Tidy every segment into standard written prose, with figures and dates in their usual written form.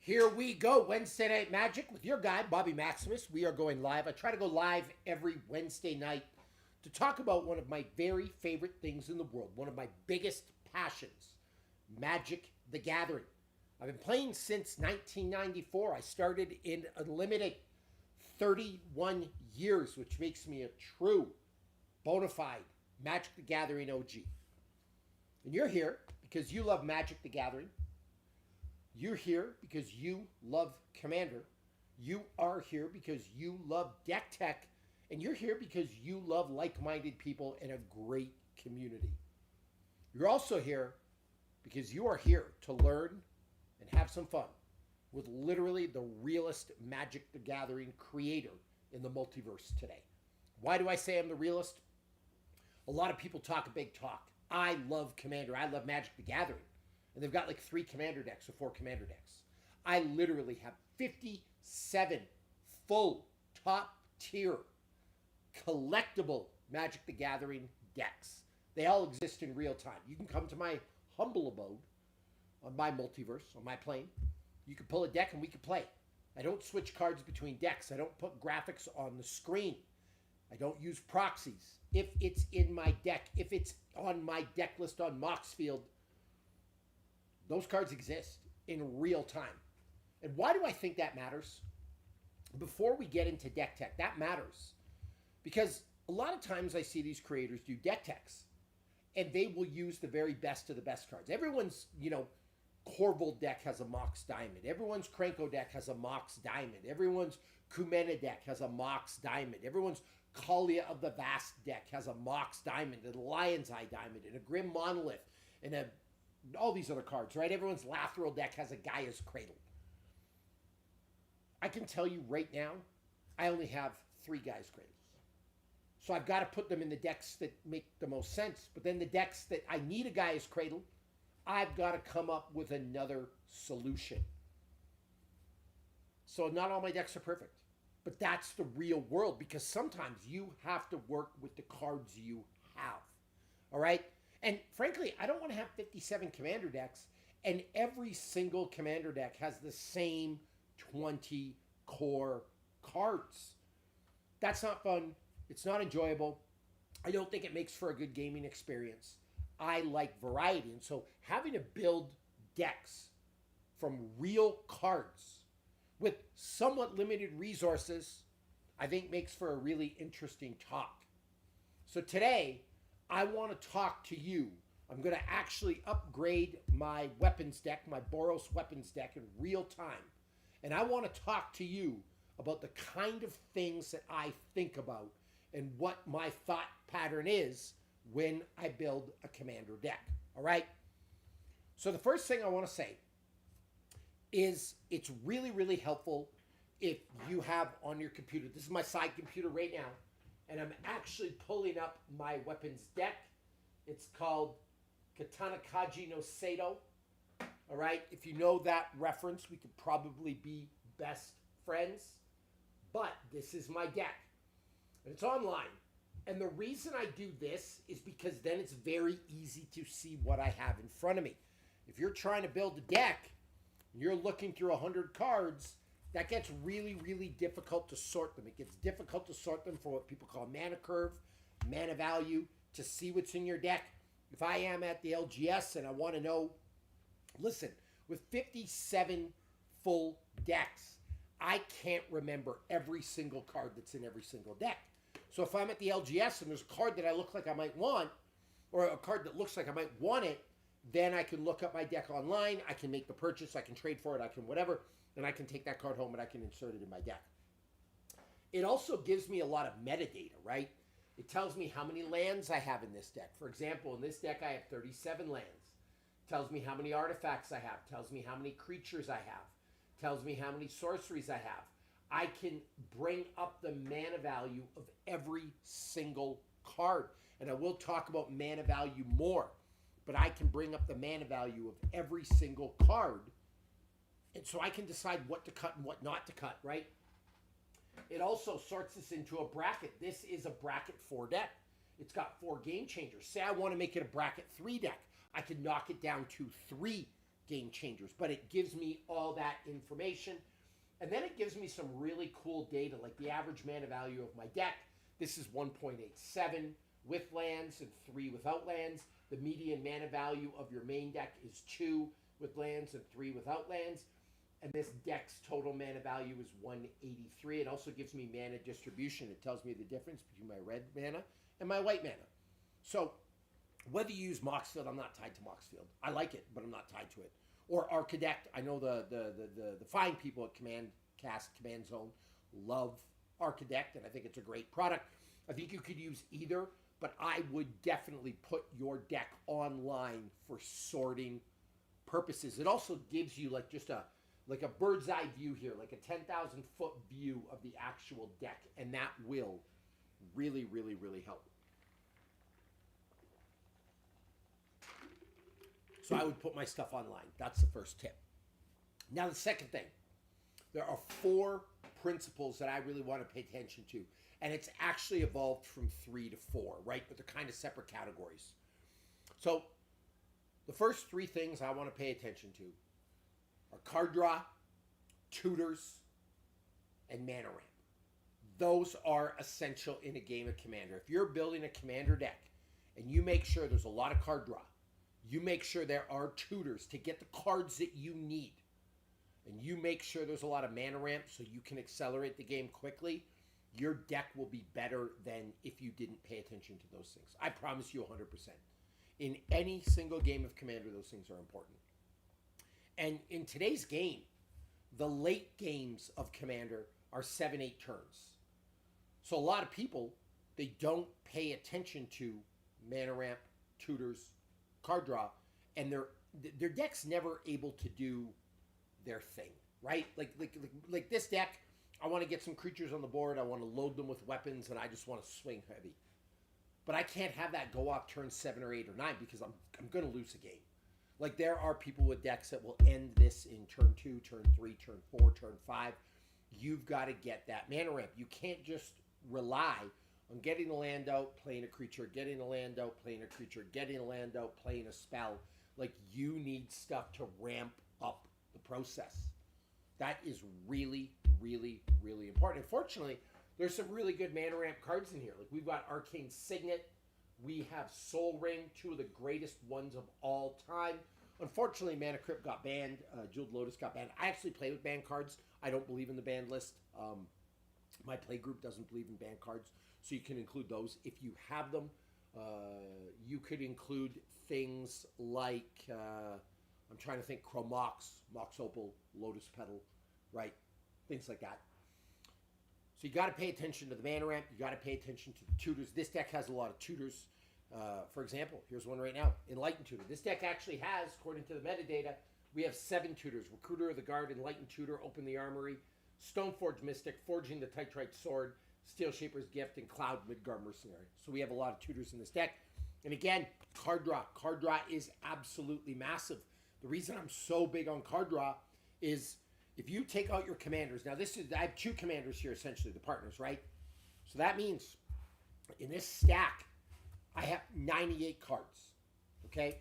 Here we go, Wednesday Night Magic with your guy, Bobby Maximus. We are going live. I try to go live every Wednesday night to talk about one of my very favorite things in the world, one of my biggest passions, Magic the Gathering. I've been playing since 1994. I started in Unlimited 31 years, which makes me a true, bona fide Magic the Gathering OG. And you're here because you love Magic the Gathering. You're here because you love Commander. You are here because you love deck tech. And you're here because you love like-minded people and a great community. You're also here because you are here to learn and have some fun with literally the realest Magic the Gathering creator in the multiverse today. Why do I say I'm the realest? A lot of people talk a big talk. I love Commander. I love Magic the Gathering. And they've got like 3 Commander decks or 4 Commander decks. I literally have 57 full top tier collectible Magic the Gathering decks. They all exist in real time. You can come to my humble abode on my multiverse, on my plane. You can pull a deck and we can play. I don't switch cards between decks. I don't put graphics on the screen. I don't use proxies. If it's in my deck, if it's on my deck list on Moxfield, those cards exist in real time. And why do I think that matters? Before we get into deck tech, that matters. Because a lot of times I see these creators do deck techs, and they will use the very best of the best cards. Everyone's, Corval deck has a Mox Diamond. Everyone's Krenko deck has a Mox Diamond. Everyone's Kumena deck has a Mox Diamond. Everyone's Kalia of the Vast deck has a Mox Diamond, and a Lion's Eye Diamond, and a Grim Monolith, and all these other cards, right? Everyone's Lathril deck has a Gaia's Cradle. I can tell you right now, I only have 3 Gaia's Cradles. So I've got to put them in the decks that make the most sense. But then the decks that I need a Gaia's Cradle, I've got to come up with another solution. So not all my decks are perfect. But that's the real world, because sometimes you have to work with the cards you have. All right? And frankly, I don't want to have 57 Commander decks, and every single Commander deck has the same 20 core cards. That's not fun. It's not enjoyable. I don't think it makes for a good gaming experience. I like variety. And so having to build decks from real cards with somewhat limited resources, I think makes for a really interesting talk. So today, I want to talk to you. I'm going to actually upgrade my weapons deck, my Boros weapons deck in real time. And I want to talk to you about the kind of things that I think about and what my thought pattern is when I build a Commander deck. All right? So the first thing I want to say is it's really, really helpful if you have on your computer. This is my side computer right now. And I'm actually pulling up my weapons deck. It's called Katana Kaji no Seto. All right? If you know that reference, we could probably be best friends. But this is my deck. And it's online. And the reason I do this is because then it's very easy to see what I have in front of me. If you're trying to build a deck and you're looking through 100 cards, that gets really, really difficult to sort them. It gets difficult to sort them for what people call mana curve, mana value, to see what's in your deck. If I am at the LGS and I want to know, listen, with 57 full decks, I can't remember every single card that's in every single deck. So if I'm at the LGS and there's a card that I look like I might want, or a card that looks like I might want it, then I can look up my deck online, I can make the purchase, I can trade for it, I can whatever, and I can take that card home and I can insert it in my deck. It also gives me a lot of metadata, right? It tells me how many lands I have in this deck. For example, in this deck I have 37 lands. It tells me how many artifacts I have. It tells me how many creatures I have. It tells me how many sorceries I have. I can bring up the mana value of every single card. And I will talk about mana value more. But I can bring up the mana value of every single card. And so I can decide what to cut and what not to cut, right? It also sorts this into a bracket. This is a bracket 4 deck. It's got 4 game changers. Say I want to make it a bracket 3 deck. I can knock it down to 3 game changers, but it gives me all that information. And then it gives me some really cool data, like the average mana value of my deck. This is 1.87 with lands and 3 without lands. The median mana value of your main deck is 2 with lands and 3 without lands. And this deck's total mana value is 183. It also gives me mana distribution. It tells me the difference between my red mana and my white mana. So whether you use Moxfield, I'm not tied to Moxfield. I like it, but I'm not tied to it. Or Archidect. I know the fine people at Command Zone love Archidect, and I think it's a great product. I think you could use either, but I would definitely put your deck online for sorting purposes. It also gives you like just a bird's eye view here, like a 10,000 foot view of the actual deck, and that will really, really, really help. So I would put my stuff online. That's the first tip. Now the second thing, there are 4 principles that I really want to pay attention to, and it's actually evolved from 3 to 4, right? But they're kind of separate categories. So the first 3 things I want to pay attention to are card draw, tutors, and mana ramp. Those are essential in a game of Commander. If you're building a Commander deck and you make sure there's a lot of card draw, you make sure there are tutors to get the cards that you need, and you make sure there's a lot of mana ramp so you can accelerate the game quickly, your deck will be better than if you didn't pay attention to those things. I promise you 100%. In any single game of Commander, those things are important. And in today's game, the late games of Commander are 7-8 turns. So a lot of people, they don't pay attention to mana ramp, tutors, card draw, and their deck's never able to do their thing, right? Like this deck, I want to get some creatures on the board, I want to load them with weapons, and I just want to swing heavy. But I can't have that go off turn 7 or 8 or 9 because I'm going to lose a game. Like there are people with decks that will end this in turn 2, turn 3, turn 4, turn 5. You've got to get that mana ramp. You can't just rely on getting a land out, playing a creature, getting a land out, playing a creature, getting a land out, playing a spell. Like you need stuff to ramp up the process. That is really, really, really important. Unfortunately, there's some really good mana ramp cards in here. Like we've got Arcane Signet. We have Soul Ring, 2 of the greatest ones of all time. Unfortunately, Mana Crypt got banned. Jeweled Lotus got banned. I actually play with banned cards. I don't believe in the banned list. My play group doesn't believe in banned cards, so you can include those if you have them. You could include things like, I'm trying to think, Chromox, Mox Opal, Lotus Petal, right? Things like that. So you got to pay attention to the mana ramp. You got to pay attention to the tutors. This deck has a lot of tutors. For example, here's one right now, Enlightened Tutor. This deck actually has, according to the metadata, we have 7 tutors. Recruiter of the Guard, Enlightened Tutor, Open the Armory, Stoneforge Mystic, Forging the Titrite Sword, Steel Shaper's Gift, and Cloud Midgard Mercenary. So we have a lot of tutors in this deck. And again, card draw. Card draw is absolutely massive. The reason I'm so big on card draw is if you take out your commanders. Now I have 2 commanders here, essentially, the partners, right? So that means in this stack, I have 98 cards, okay?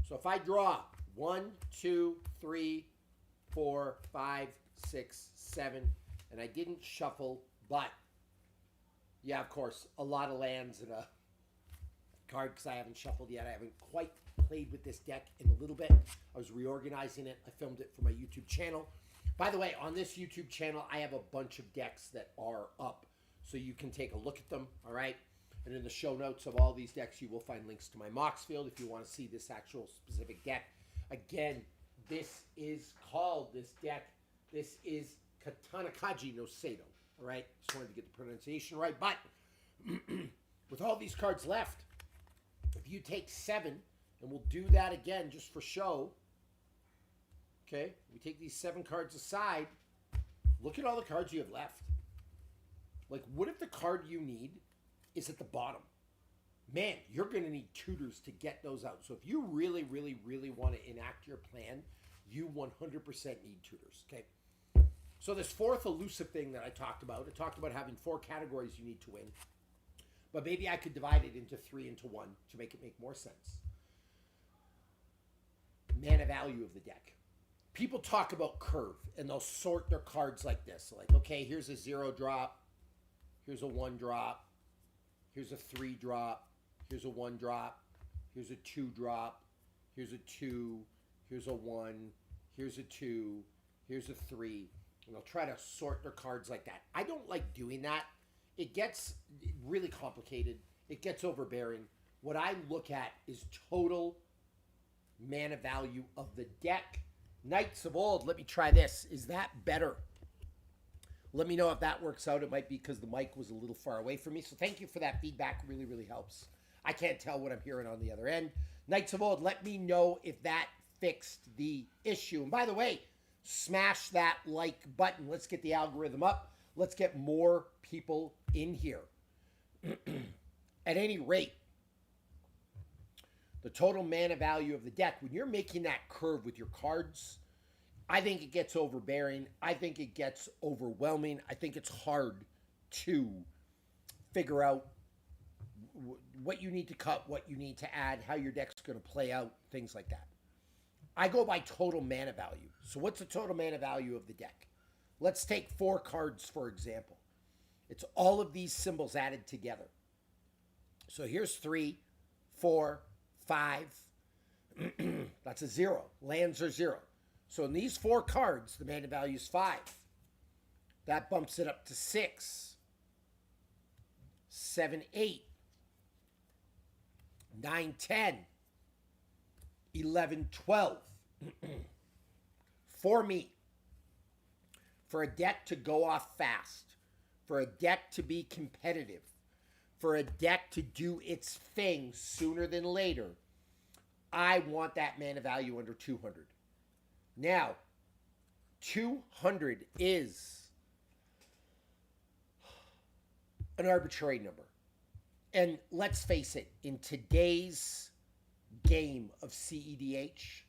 So if I draw 1, 2, 3, 4, 5, 6, 7, and I didn't shuffle, but, yeah, of course, a lot of lands and a card because I haven't shuffled yet. I haven't quite played with this deck in a little bit. I was reorganizing it. I filmed it for my YouTube channel. By the way, on this YouTube channel, I have a bunch of decks that are up, so you can take a look at them, all right? And in the show notes of all these decks, you will find links to my Moxfield if you want to see this actual specific deck. Again, this is called, this deck, this is Katanakaji no Sado, all right? Just wanted to get the pronunciation right. But with all these cards left, if you take 7, and we'll do that again just for show, okay? We take these 7 cards aside. Look at all the cards you have left. Like, what if the card you need is at the bottom? Man, you're going to need tutors to get those out. So if you really, really, really want to enact your plan, you 100% need tutors, okay? So this 4th elusive thing that I talked about having 4 categories you need to win. But maybe I could divide it into 3 into 1 to make it make more sense. mana value of the deck. People talk about curve and they'll sort their cards like this. Like, okay, here's a 0 drop, here's a 1 drop, here's a 3 drop, here's a 1 drop, here's a 2 drop, here's a 2, here's a 1, here's a 2, here's a 3. And they'll try to sort their cards like that. I don't like doing that. It gets really complicated. It gets overbearing. What I look at is total mana value of the deck. Knights of Old, let me try this. Is that better? Let me know if that works out. It might be because the mic was a little far away from me. So thank you for that feedback. Really, really helps. I can't tell what I'm hearing on the other end. Knights of Old, let me know if that fixed the issue. And by the way, smash that like button. Let's get the algorithm up. Let's get more people in here. At any rate, the total mana value of the deck, when you're making that curve with your cards, I think it gets overbearing. I think it gets overwhelming. I think it's hard to figure out what you need to cut, what you need to add, how your deck's going to play out, things like that. I go by total mana value. So what's the total mana value of the deck? Let's take 4 cards, for example. It's all of these symbols added together. So here's 3, 4, 5. That's a 0. Lands are 0. So in these 4 cards, the mana value is 5. That bumps it up to 6, 7, 8, 9, 10, 11, 12. For me, for a deck to go off fast, for a deck to be competitive, for a deck to do its thing sooner than later, I want that mana value under 200. Now, 200 is an arbitrary number. And let's face it, in today's game of CEDH,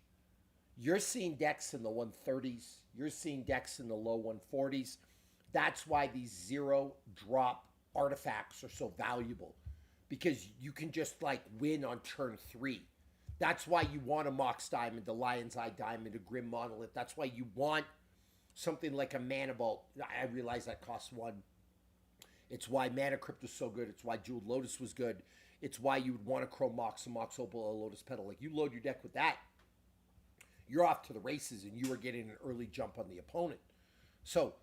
you're seeing decks in the 130s. You're seeing decks in the low 140s. That's why these 0 drop artifacts are so valuable, because you can just like win on turn 3. That's why you want a Mox Diamond, a Lion's Eye Diamond, a Grim Monolith. That's why you want something like a Mana Vault. I realize that costs 1. It's why Mana Crypt was so good. It's why Jeweled Lotus was good. It's why you would want a Chrome Mox, a Mox Opal, a Lotus Petal. Like, you load your deck with that, you're off to the races, and you are getting an early jump on the opponent. So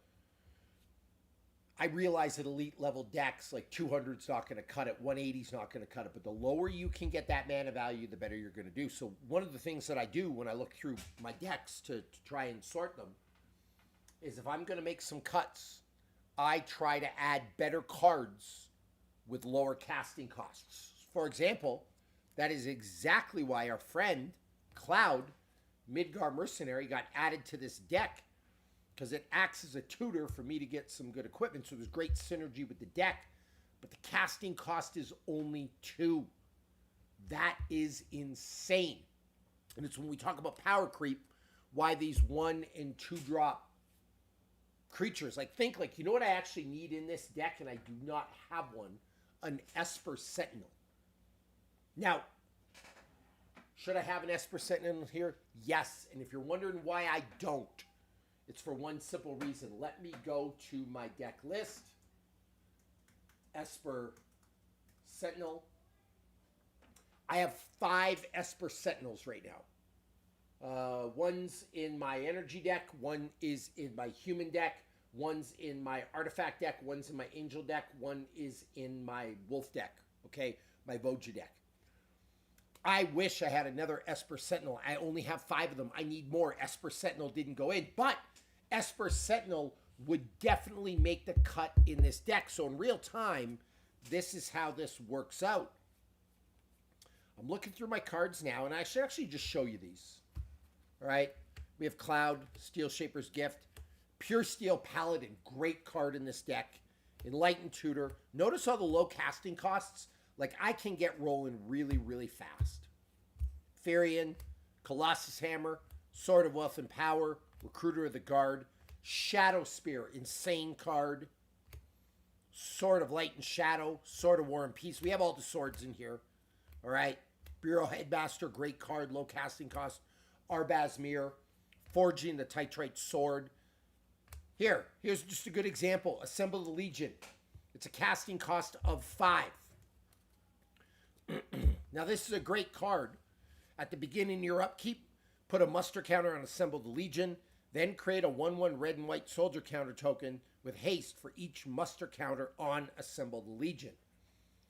I realize that elite level decks, like 200's not going to cut it, 180's not going to cut it, but the lower you can get that mana value, the better you're going to do. So one of the things that I do when I look through my decks to try and sort them is, if I'm going to make some cuts, I try to add better cards with lower casting costs. For example, that is exactly why our friend Cloud, Midgar Mercenary, got added to this deck, because it acts as a tutor for me to get some good equipment. So there's great synergy with the deck, but the casting cost is only 2. That is insane. And it's when we talk about power creep, why these 1 and 2 drop creatures, like, think like, you know what I actually need in this deck, and I do not have one? An Esper Sentinel. Now, should I have an Esper Sentinel here? Yes. And if you're wondering why I don't, it's for one simple reason. Let me go to my deck list. Esper Sentinel. I have 5 Esper Sentinels right now. One's in my energy deck. One is in my human deck. One's in my artifact deck. One's in my angel deck. One is in my wolf deck. Okay, my Voja deck. I wish I had another Esper Sentinel. I only have 5 of them. I need more. Esper Sentinel didn't go in, but Esper Sentinel would definitely make the cut in this deck. So in real time, this is how this works out. I'm looking through my cards now, and I should actually just show you these. All right, we have Cloud, Steel Shaper's Gift, Pure Steel Paladin, great card in this deck. Enlightened Tutor. Notice all the low casting costs. Like, I can get rolling really, really fast. Firion, Colossus Hammer, Sword of Wealth and Power, Recruiter of the Guard, Shadow Spear, insane card. Sword of Light and Shadow, Sword of War and Peace. We have all the swords in here. All right. Bureau Headmaster, great card, low casting cost. Arbaz Mir, forging the Titrate sword. Here's just a good example. Assemble the Legion. It's a casting cost of 5. Now this is a great card. At the beginning of your upkeep, put a muster counter on Assemble the Legion, then create a 1/1 red and white soldier counter token with haste for each muster counter on Assemble the Legion.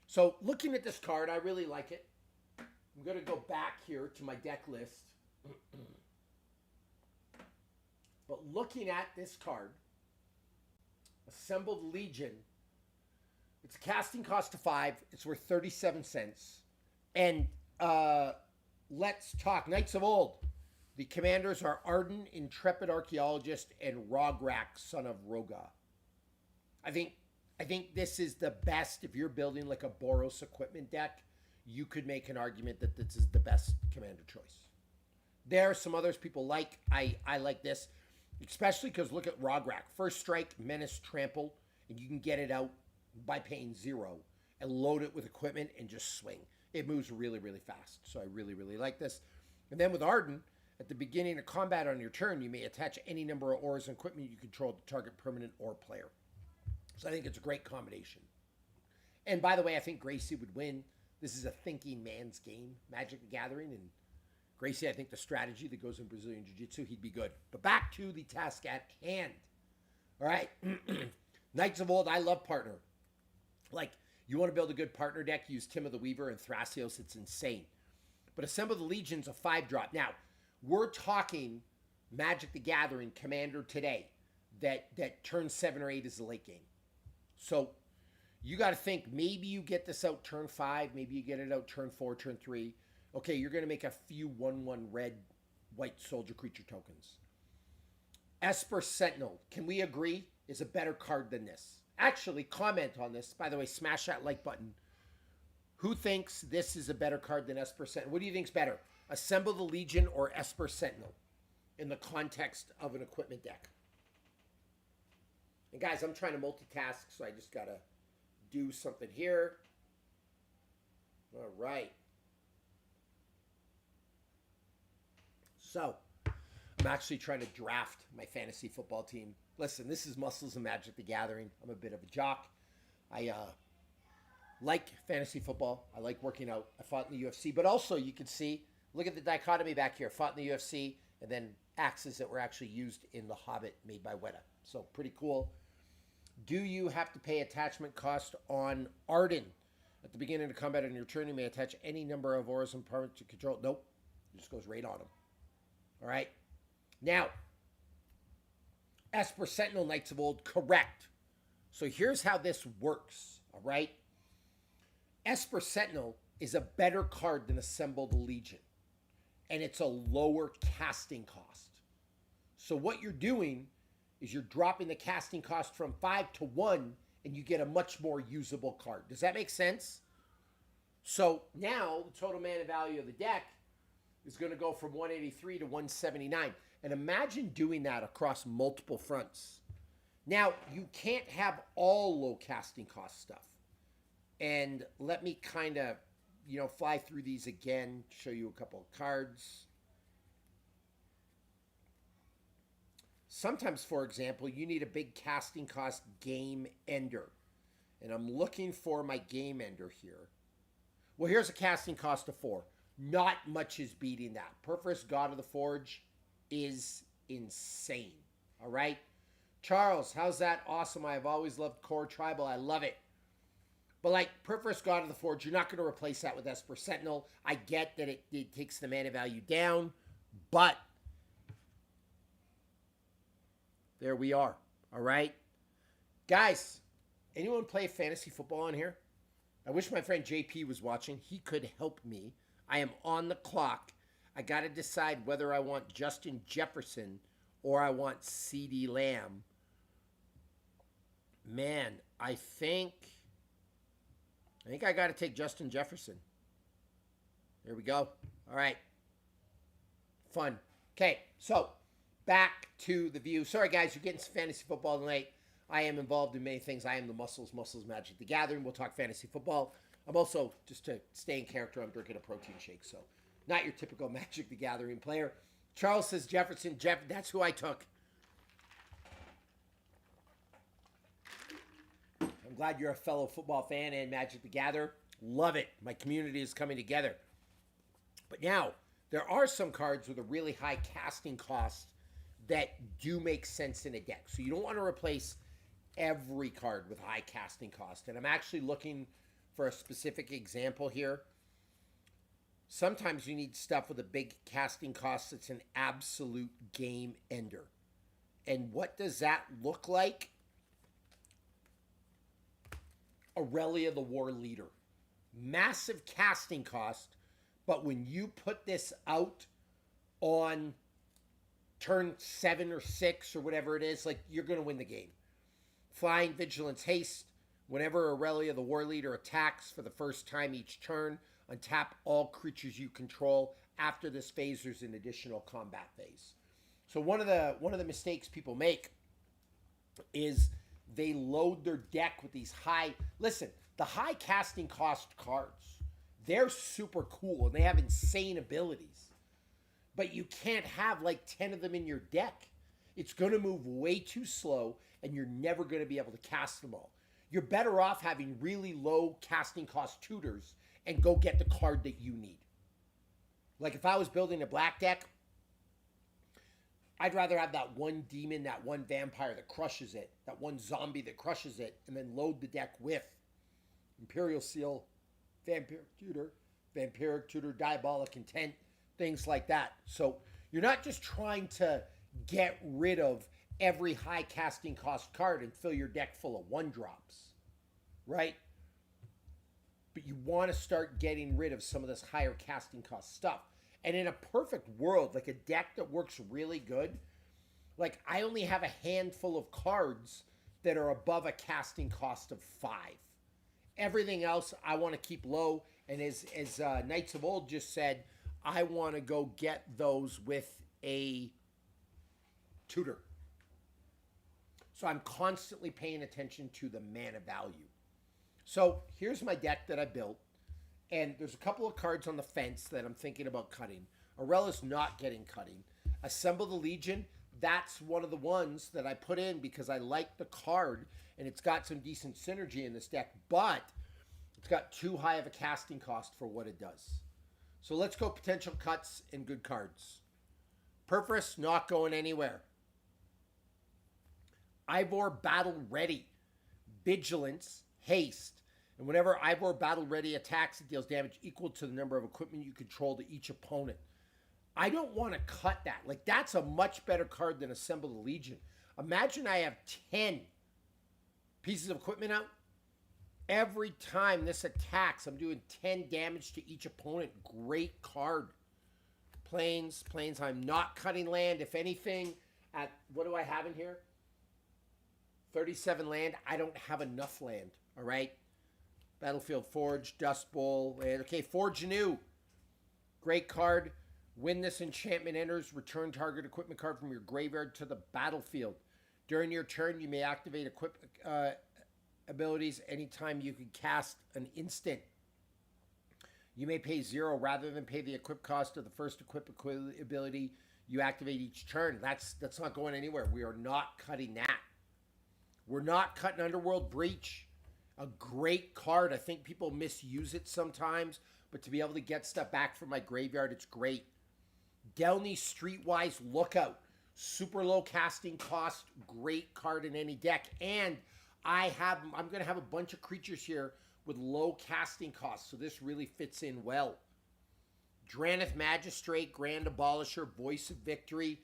So looking at this card, I really like it. I'm going to go back here to my deck list. But looking at this card, Assemble the Legion, it's a casting cost of 5. It's worth 37 cents. And let's talk. Knights of Old. The commanders are Arden, Intrepid Archaeologist, and Rograk, son of Roga. I think this is the best. If you're building like a Boros equipment deck, you could make an argument that this is the best commander choice. There are some others people like. I like this, especially because look at Rograk. First strike, menace, trample, and you can get it out by paying 0 and load it with equipment and just swing. It moves really, really fast. So I really, really like this. And then with Arden, at the beginning of combat on your turn, you may attach any number of auras and equipment you control to target permanent or player. So I think it's a great combination. And by the way, I think Gracie would win. This is a thinking man's game, Magic the Gathering. And Gracie, I think the strategy that goes in Brazilian Jiu-Jitsu, he'd be good. But back to the task at hand. All right. Knights of Old, I love partner. Like, you want to build a good partner deck, use Tim of the Weaver and Thrasios. It's insane. But Assemble the Legion's a 5-drop. Now, we're talking Magic the Gathering Commander today that turn 7 or 8 is the late game. So you got to think, maybe you get this out turn 5, maybe you get it out turn 4, turn 3. Okay, you're going to make a few 1/1 red, white soldier creature tokens. Esper Sentinel, can we agree, is a better card than this? Actually, comment on this. By the way, smash that like button. Who thinks this is a better card than Esper Sentinel? What do you think's better? Assemble the Legion or Esper Sentinel in the context of an equipment deck? And guys, I'm trying to multitask, so I just got to do something here. All right. So, I'm actually trying to draft my fantasy football team. Listen, this is Muscles and Magic the Gathering. I'm a bit of a jock. I like fantasy football. I like working out. I fought in the UFC. But also, you can see, look at the dichotomy back here. Fought in the UFC, and then axes that were actually used in The Hobbit made by Weta. So, pretty cool. Do you have to pay attachment cost on Arden? At the beginning of combat on your turn, you may attach any number of auras and permanents to control. Nope. It just goes right on them. All right. Now, Esper Sentinel, Knights of Old, correct. So here's how this works. All right. Esper Sentinel is a better card than Assemble the Legion. And it's a lower casting cost. So what you're doing is you're dropping the casting cost from 5 to 1, and you get a much more usable card. Does that make sense? So now the total mana value of the deck is going to go from 183 to 179. And imagine doing that across multiple fronts. Now, you can't have all low casting cost stuff. And let me kind of, fly through these again, show you a couple of cards. Sometimes, for example, you need a big casting cost game ender. And I'm looking for my game ender here. Well, here's a casting cost of 4. Not much is beating that. Perforce God of the Forge is insane. All right? Charles, how's that? Awesome. I have always loved Core Tribal. I love it. But like Perforce God of the Forge, you're not going to replace that with Esper Sentinel. I get that it takes the mana value down, but there we are. All right? Guys, anyone play fantasy football on here? I wish my friend JP was watching. He could help me. I am on the clock. I got to decide whether I want Justin Jefferson or I want CeeDee Lamb. Man, I think I got to take Justin Jefferson. There we go. All right. Fun. Okay, so back to the view. Sorry, guys, you're getting some fantasy football tonight. I am involved in many things. I am the Muscles Magic the Gathering. We'll talk fantasy football. I'm also, just to stay in character, I'm drinking a protein shake, so not your typical Magic the Gathering player. Charles says Jefferson. That's who I took. I'm glad you're a fellow football fan and Magic the Gatherer. Love it. My community is coming together. But now, there are some cards with a really high casting cost that do make sense in a deck. So you don't want to replace every card with high casting cost. And I'm actually looking for a specific example here. Sometimes you need stuff with a big casting cost that's an absolute game ender. And what does that look like? Aurelia the War Leader. Massive casting cost, but when you put this out on turn 7 or 6 or whatever it is, like, you're going to win the game. Flying, Vigilance, Haste. Whenever Aurelia the War Leader attacks for the first time each turn, untap all creatures you control. After this phase, there's an additional combat phase. So one of the mistakes people make is they load their deck with these high... Listen, the high casting cost cards, they're super cool and they have insane abilities. But you can't have like 10 of them in your deck. It's going to move way too slow and you're never going to be able to cast them all. You're better off having really low casting cost tutors and go get the card that you need. Like if I was building a black deck, I'd rather have that one demon, that one vampire that crushes it, that one zombie that crushes it, and then load the deck with Imperial Seal, Vampiric Tutor, Diabolic Intent, things like that. So you're not just trying to get rid of every high casting cost card and fill your deck full of 1-drops, right? But you want to start getting rid of some of this higher casting cost stuff. And in a perfect world, like a deck that works really good, like I only have a handful of cards that are above a casting cost of 5. Everything else I want to keep low. And as Knights of Old just said, I want to go get those with a tutor. So I'm constantly paying attention to the mana value. So here's my deck that I built. And there's a couple of cards on the fence that I'm thinking about cutting. Aurela's not getting cutting. Assemble the Legion, that's one of the ones that I put in because I like the card and it's got some decent synergy in this deck, but it's got too high of a casting cost for what it does. So let's go potential cuts and good cards. Purpose, not going anywhere. Ivor Battle Ready. Vigilance, Haste. And whenever Ivor Battle Ready attacks, it deals damage equal to the number of equipment you control to each opponent. I don't want to cut that. Like, that's a much better card than Assemble the Legion. Imagine I have 10 pieces of equipment out. Every time this attacks, I'm doing 10 damage to each opponent. Great card. Plains. I'm not cutting land. If anything, at, what do I have in here? 37 land. I don't have enough land, all right? Battlefield Forge, Dust Bowl. Okay, Forge Anew. Great card. When this enchantment enters, return target equipment card from your graveyard to the battlefield. During your turn, you may activate equipment abilities anytime you can cast an instant. You may pay 0 rather than pay the equip cost of the first equip ability you activate each turn. That's not going anywhere. We are not cutting that. We're not cutting Underworld Breach. A great card. I think people misuse it sometimes, but to be able to get stuff back from my graveyard, it's great. Delny Streetwise Lookout. Super low casting cost. Great card in any deck. And I'm going to have a bunch of creatures here with low casting costs, so this really fits in well. Drannith Magistrate, Grand Abolisher, Voice of Victory.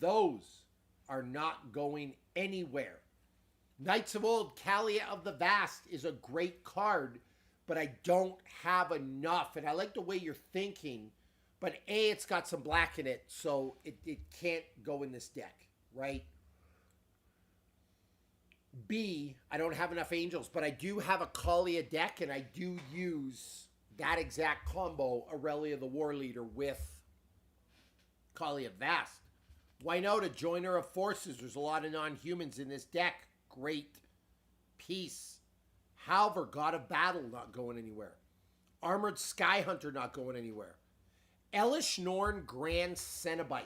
Those are not going anywhere. Knights of Old, Kalia of the Vast is a great card, but I don't have enough. And I like the way you're thinking, but A, it's got some black in it, so it can't go in this deck, right? B, I don't have enough angels, but I do have a Kalia deck, and I do use that exact combo, Aurelia the War Leader with Kalia Vast. Wynota, Joiner of Forces. There's a lot of non-humans in this deck. Great piece. Halver, God of Battle, not going anywhere. Armored Skyhunter, not going anywhere. Elish Norn Grand Cenobite.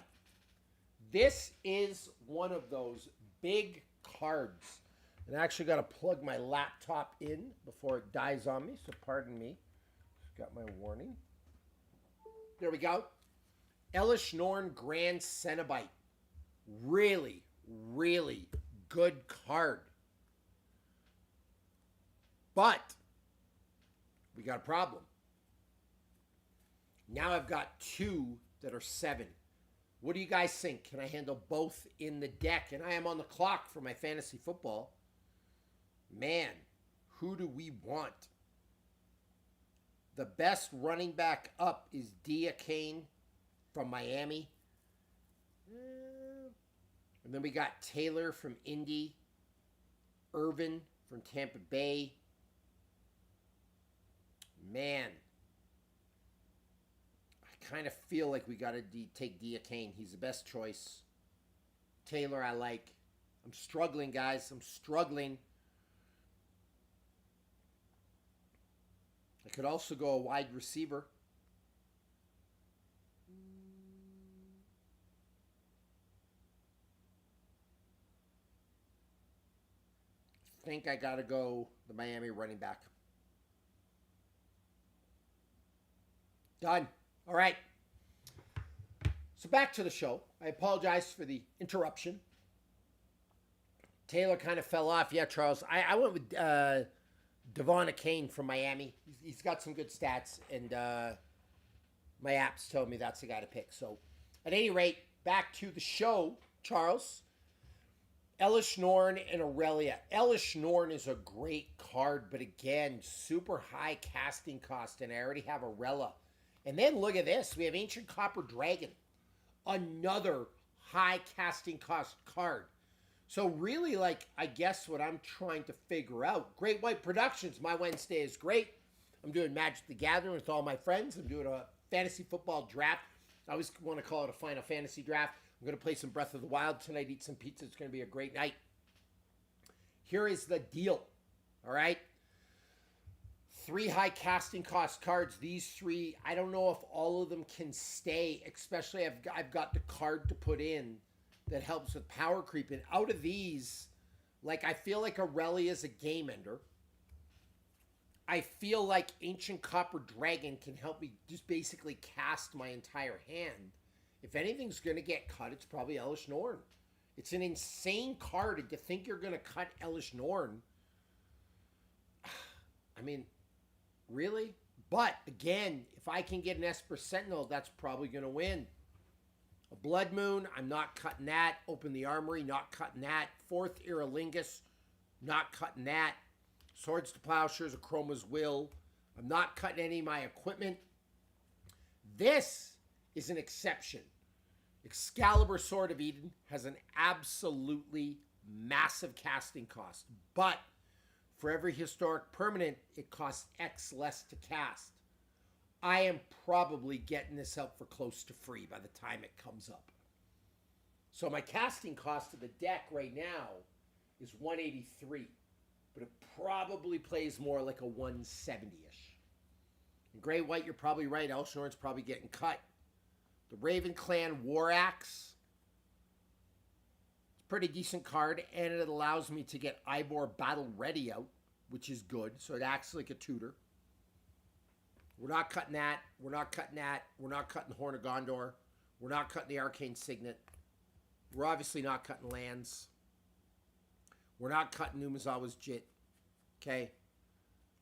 This is one of those big cards. And I actually got to plug my laptop in before it dies on me, so pardon me. Just got my warning. There we go. Elish Norn Grand Cenobite. Really, really good card. But we got a problem. Now I've got two that are 7. What do you guys think? Can I handle both in the deck? And I am on the clock for my fantasy football. Man, who do we want? The best running back up is Diakane from Miami. And then we got Taylor from Indy. Irvin from Tampa Bay. Man, I kind of feel like we got to take Diakane. He's the best choice. Taylor, I like. I'm struggling, guys. I'm struggling. I could also go a wide receiver. I think I got to go the Miami running back. Done. All right. So back to the show. I apologize for the interruption. Taylor kind of fell off. Yeah, Charles. I went with Devon Achane from Miami. He's got some good stats, and my apps told me that's the guy to pick. So at any rate, back to the show, Charles. Elish Norn and Aurelia. Elish Norn is a great card, but again, super high casting cost, and I already have Aurelia. And then look at this. We have Ancient Copper Dragon. Another high casting cost card. So really, like, I guess what I'm trying to figure out. Great White Productions. My Wednesday is great. I'm doing Magic the Gathering with all my friends. I'm doing a fantasy football draft. I always want to call it a Final Fantasy draft. I'm going to play some Breath of the Wild tonight, eat some pizza. It's going to be a great night. Here is the deal. All right? 3 high casting cost cards. These 3, I don't know if all of them can stay, especially I've got the card to put in that helps with power creep. And out of these, like, I feel like Aurelia is a game ender. I feel like Ancient Copper Dragon can help me just basically cast my entire hand. If anything's going to get cut, it's probably Elish Norn. It's an insane card, and to think you're going to cut Elish Norn, I mean, really? But, again, if I can get an Esper Sentinel, that's probably going to win. A Blood Moon, I'm not cutting that. Open the Armory, not cutting that. 4th Iralingus, not cutting that. Swords to Plowshares, Chroma's Will. I'm not cutting any of my equipment. This is an exception. Excalibur Sword of Eden has an absolutely massive casting cost. But for every historic permanent, it costs X less to cast. I am probably getting this up for close to free by the time it comes up. So my casting cost of the deck right now is 183. But it probably plays more like a 170-ish. In Grey White, you're probably right. Elish Norn's probably getting cut. The Raven Clan War Axe. It's a pretty decent card, and it allows me to get Ivor Battle Ready out, which is good. So it acts like a tutor. We're not cutting that. We're not cutting that. We're not cutting Horn of Gondor. We're not cutting the Arcane Signet. We're obviously not cutting lands. We're not cutting Umezawa's Jit. Okay?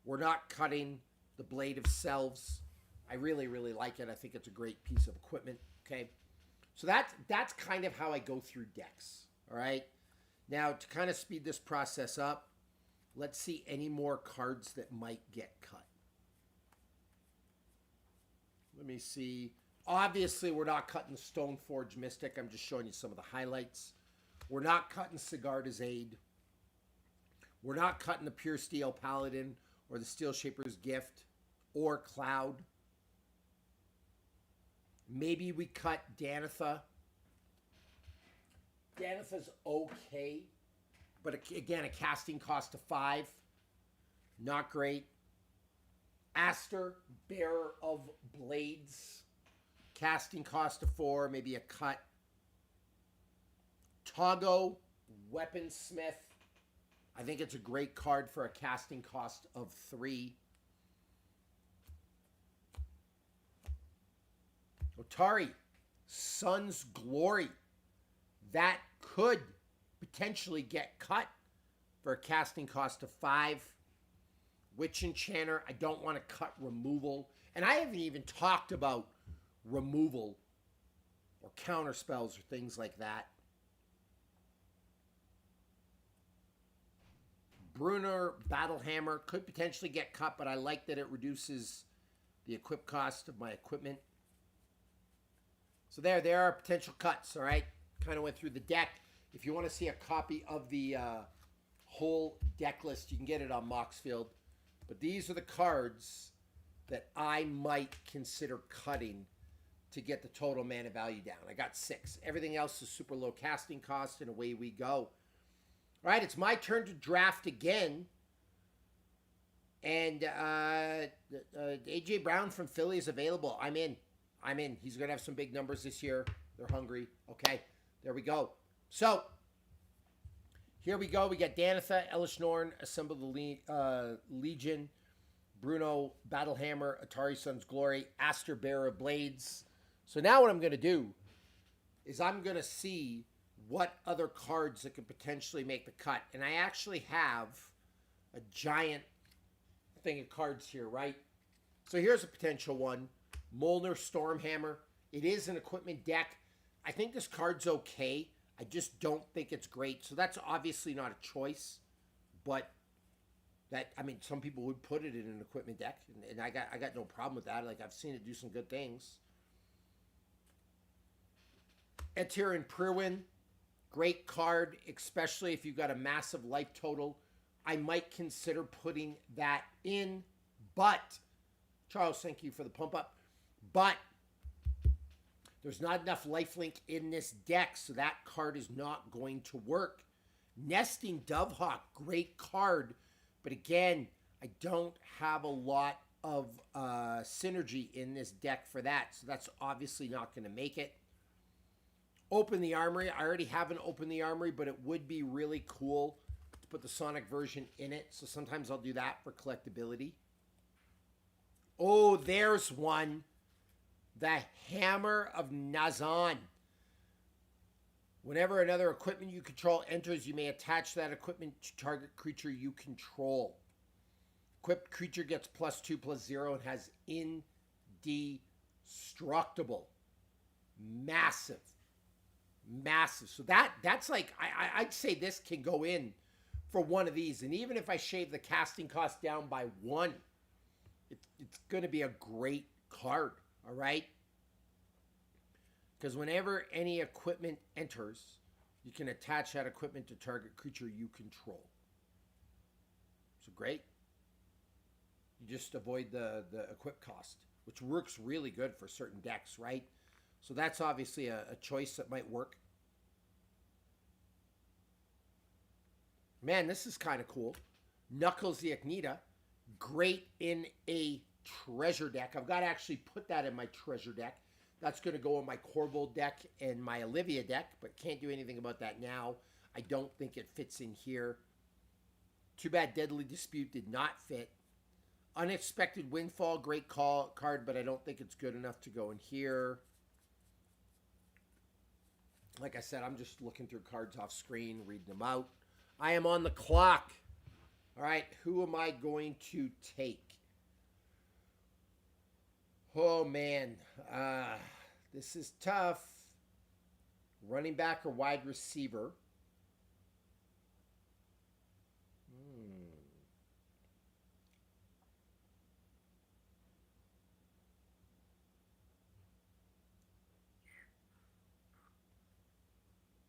We're not cutting the Blade of Selves. I really, really like it. I think it's a great piece of equipment. Okay? So that's kind of how I go through decks. All right? Now, to kind of speed this process up, let's see any more cards that might get cut. Let me see. Obviously, we're not cutting Stoneforge Mystic. I'm just showing you some of the highlights. We're not cutting Sigarda's Aid. We're not cutting the Pure Steel Paladin or the Steel Shaper's Gift or Cloud. Maybe we cut Danitha. Danitha's okay. But again, a casting cost of 5. Not great. Aster, Bearer of Blades. Casting cost of 4, maybe a cut. Togo Weaponsmith. I think it's a great card for a casting cost of 3. Otari, Sun's Glory. That could potentially get cut for a casting cost of 5. Witch Enchanter, I don't want to cut removal. And I haven't even talked about removal or counter spells or things like that. Brunner Battlehammer could potentially get cut, but I like that it reduces the equip cost of my equipment. So there are potential cuts, all right? Kind of went through the deck. If you want to see a copy of the whole deck list, you can get it on Moxfield. But these are the cards that I might consider cutting to get the total mana value down. I got 6. Everything else is super low casting cost, and away we go. All right, it's my turn to draft again. And A.J. Brown from Philly is available. I'm in. He's going to have some big numbers this year. They're hungry. Okay, there we go. So, here we go. We got Danitha, Elish Norn, Assemble the Legion, Bruno, Battlehammer, Atari Sun's Glory, Aster Bearer Blades. So now what I'm going to do is I'm going to see what other cards that could potentially make the cut. And I actually have a giant thing of cards here, right? So here's a potential one. Molnar Stormhammer. It is an equipment deck. I think this card's okay. I just don't think it's great. So that's obviously not a choice. But that, I mean, some people would put it in an equipment deck. And I got no problem with that. Like, I've seen it do some good things. Etir and Pruin. Great card, especially if you've got a massive life total. I might consider putting that in. But, Charles, thank you for the pump up. But there's not enough lifelink in this deck, so that card is not going to work. Nesting Dovehawk, great card. But again, I don't have a lot of synergy in this deck for that. So that's obviously not going to make it. Open the Armory. I already haven't opened the Armory, but it would be really cool to put the Sonic version in it. So sometimes I'll do that for collectability. Oh, there's one. The Hammer of Nazan. Whenever another equipment you control enters, you may attach that equipment to target creature you control. Equipped creature gets +2/+0 and has indestructible. Massive. Massive. So that's like, I'd say this can go in for one of these. And even if I shave the casting cost down by 1, it's going to be a great card. All right? Because whenever any equipment enters, you can attach that equipment to target creature you control. So great. You just avoid the equip cost, which works really good for certain decks, right? So that's obviously a choice that might work. Man, this is kind of cool. Knuckles the Aknita. Great in a treasure deck. I've got to actually put that in my treasure deck. That's going to go in my Corvo deck and my Olivia deck, but can't do anything about that now. I don't think it fits in here. Too bad Deadly Dispute did not fit. Unexpected Windfall, great card, but I don't think it's good enough to go in here. Like I said, I'm just looking through cards off screen, reading them out. I am on the clock. All right, who am I going to take? Oh, man. This is tough. Running back or wide receiver?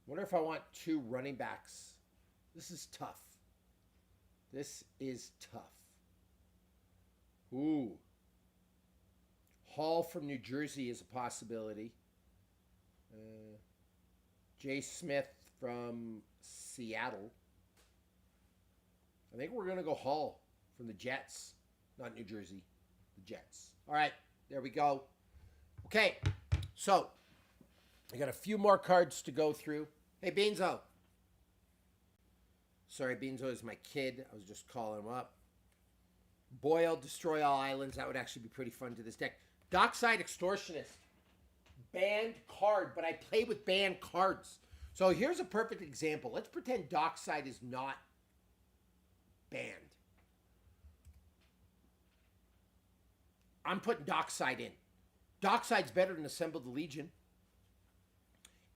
Wonder if I want 2 running backs. This is tough. This is tough. Ooh. Hall from New Jersey is a possibility. Jay Smith from Seattle. I think we're going to go Hall from the Jets. Not New Jersey. The Jets. All right. There we go. Okay. So, I got a few more cards to go through. Hey, Beanzo. Sorry, Beanzo is my kid. I was just calling him up. Boyle, destroy all islands. That would actually be pretty fun to this deck. Dockside Extortionist. Banned card, but I play with banned cards. So here's a perfect example. Let's pretend Dockside is not banned. I'm putting Dockside in. Dockside's better than Assemble the Legion.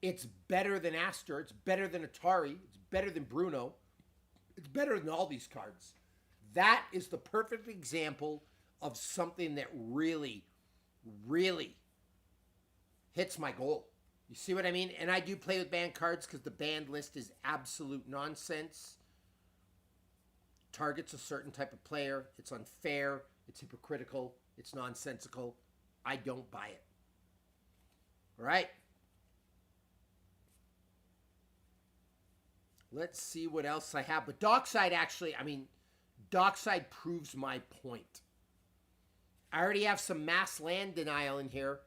It's better than Aster. It's better than Atari. It's better than Bruno. It's better than all these cards. That is the perfect example of something that really, really hits my goal. You see what I mean? And I do play with banned cards because the banned list is absolute nonsense. Targets a certain type of player. It's unfair. It's hypocritical. It's nonsensical. I don't buy it. All right? Let's see what else I have. But Dockside actually, Dockside proves my point. I already have some mass land denial in here.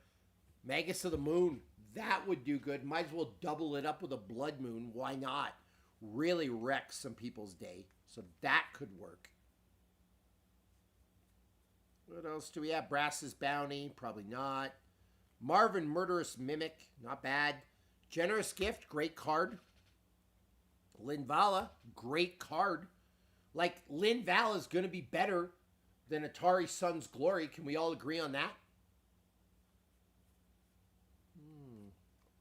Magus of the Moon. That would do good. Might as well double it up with a Blood Moon. Why not? Really wreck some people's day. So that could work. What else do we have? Brass's Bounty. Probably not. Marvin Murderous Mimic. Not bad. Generous Gift. Great card. Linvala. Great card. Like, Linvala is going to be better than Atari Sun's Glory. Can we all agree on that?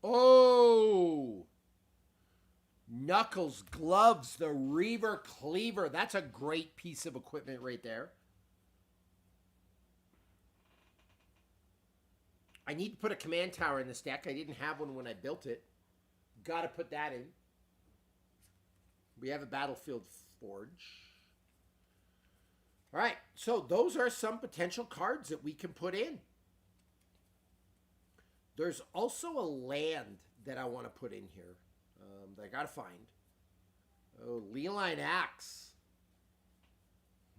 Oh! Knuckles, Gloves, the Reaver Cleaver. That's a great piece of equipment right there. I need to put a command tower in this deck. I didn't have one when I built it. Got to put that in. We have a Battlefield Forge. All right, so those are some potential cards that we can put in. There's also a land that I want to put in here that I got to find. Oh, Leeline Axe.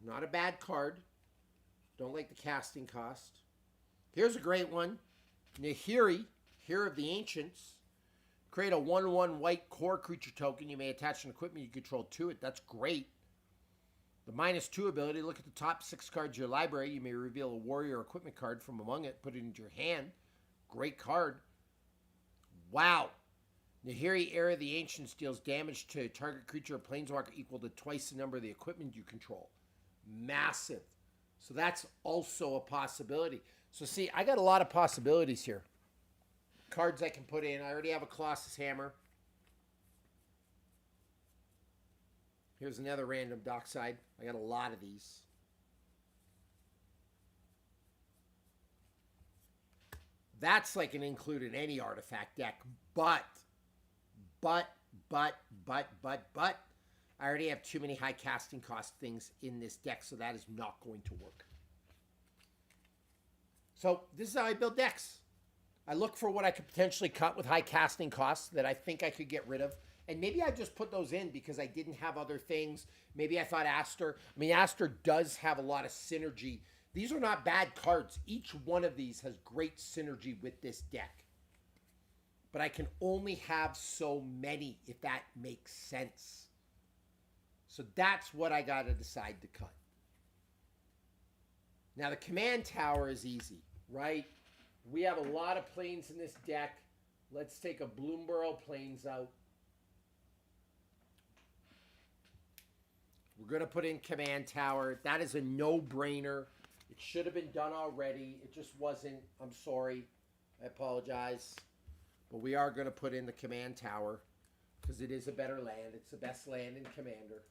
Not a bad card. Don't like the casting cost. Here's a great one. Nahiri, Hero of the Ancients. Create a 1/1 white core creature token. You may attach an equipment you control to it. That's great. The -2 ability, look at the top 6 cards of your library. You may reveal a warrior equipment card from among it, put it into your hand. Great card. Wow. Nahiri, Heir of the Ancients, deals damage to target creature or planeswalker equal to twice the number of the equipment you control. Massive. So that's also a possibility. So see, I got a lot of possibilities here. Cards I can put in. I already have a Colossus Hammer. Here's another random Dockside. I got a lot of these. That's like an include in any artifact deck. But, I already have too many high casting cost things in this deck, so that is not going to work. So this is how I build decks. I look for what I could potentially cut with high casting costs that I think I could get rid of. And maybe I just put those in because I didn't have other things. Maybe I thought Aster. Aster does have a lot of synergy. These are not bad cards. Each one of these has great synergy with this deck. But I can only have so many, if that makes sense. So that's what I got to decide to cut. Now, the command tower is easy, right? We have a lot of planes in this deck. Let's take a Bloomborough Plains out. We're going to put in command tower. That is a no-brainer. It should have been done already. It just wasn't. I'm sorry. I apologize. But we are going to put in the command tower because it is a better land. It's the best land in Commander.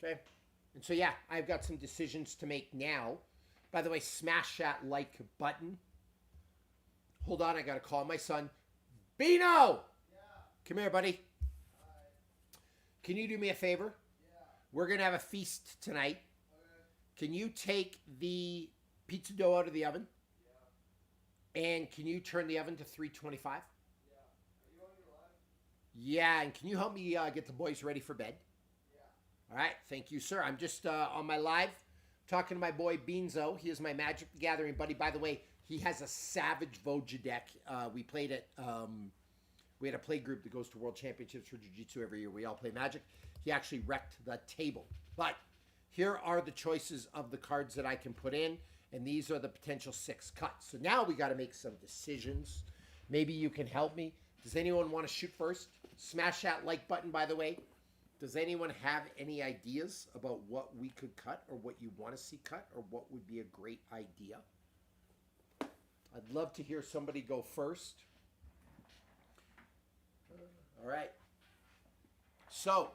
Okay. And so, yeah, I've got some decisions to make now. By the way, smash that like button. Hold on, I got to call my son. Bino! Yeah. Come here, buddy. Hi. Can you do me a favor? Yeah. We're going to have a feast tonight. Okay. Can you take the pizza dough out of the oven? Yeah. And can you turn the oven to 325? Yeah. Are you on your live? Yeah, and can you help me get the boys ready for bed? All right, thank you, sir. I'm just on my live talking to my boy Beanzo. He is my Magic the Gathering buddy. By the way, he has a Savage Voja deck. We played it. We had a play group that goes to World Championships for Jiu-Jitsu every year. We all play Magic. He actually wrecked the table. But here are the choices of the cards that I can put in, and these are the potential 6 cuts. So now we got to make some decisions. Maybe you can help me. Does anyone want to shoot first? Smash that like button, by the way. Does anyone have any ideas about what we could cut or what you want to see cut or what would be a great idea? I'd love to hear somebody go first. All right. So,